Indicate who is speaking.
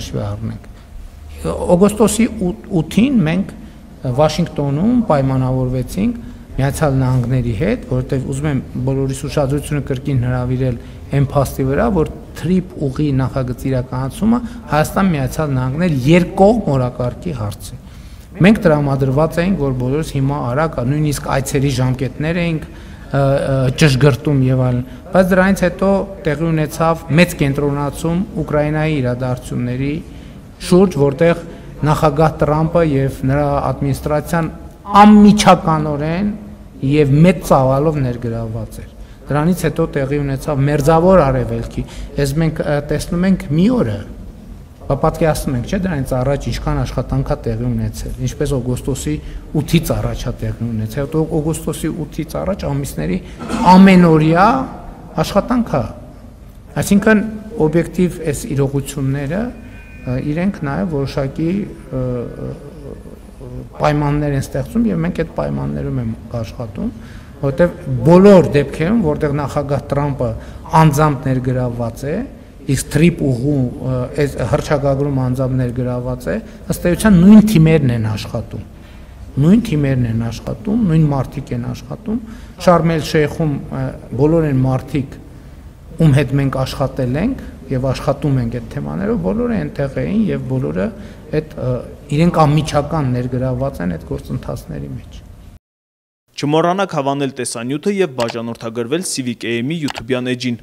Speaker 1: հաշվի առնենք։ Օգոստոսի 8-ին մենք Վաշինգտոնում պայմանավորվեցինք Միացյալ Նահանգների հետ, որովհետև ուզում եմ բոլորիս ուշադրությունը կրկին հրավիրել այն փաստի վրա, որ TRIP ուղի նախագծի իրականացումը Հայաստան-Միացյալ Նահանգներ երկկողմ օրակարգի հարց է։ Մենք տրամադրված էինք, որ բոլորս հիմա արագ, նույնիսկ այցերի ժամկետներ էինք ճշգրտում եւ այլն, բայց դրանից հետո տեղի ունեցավ մեծ կենտրոնացում Ուկրաինայի իրադարձությունների շուրջ, որտեղ նախագահ Տրամպը եւ նրա ադմինիստրացիան անմիջականորեն եւ մեծ ծավալով ներգրավված էր։ Դրանից հետո տեղի ունեցավ Մերձավոր Արևելքի, ես մենք տեսնում ենք մի օրը, պատկերացնում ենք, չէ՞, դրանից առաջ ինչքան աշխատանք է տեղի ունեցել, ինչպես օգոստոսի 8-ից առաջ է տեղի ունեցել, հետո օգոստոսի 8-ից առաջ ամիսների ամենօրյա աշխատանք է։ Այսինքն օբյեկտիվ այս իրողությունները իրենք նաև որոշակի պայմաններ են ստեղծում եւ մենք այդ պայմաններում ենք աշխատում, որովհետեւ բոլոր դեպքերում, որտեղ նախագահ Տրամպը անձամբ ներգրավված է, իսկ TRIP ուղու այս հռչակագրում անձամբ ներգրավված է, ըստ էության նույն թիմերն են աշխատում։ Նույն մարդիկ են աշխատում։ Շարմ էլ-Շեյխում բոլոր են մարդիկ, ում հետ մենք աշխատել ենք եւ աշխատում ենք այդ թեմաներով, բոլորը այնտեղ էին եւ բոլորը այդ իրենք անմիջական ներգրավված են այդ գործընթացների մեջ։
Speaker 2: Չմոռանաք հավանել տեսանյութը եւ բաժանորդագրվել Civic AM-ի YouTube-յան էջին։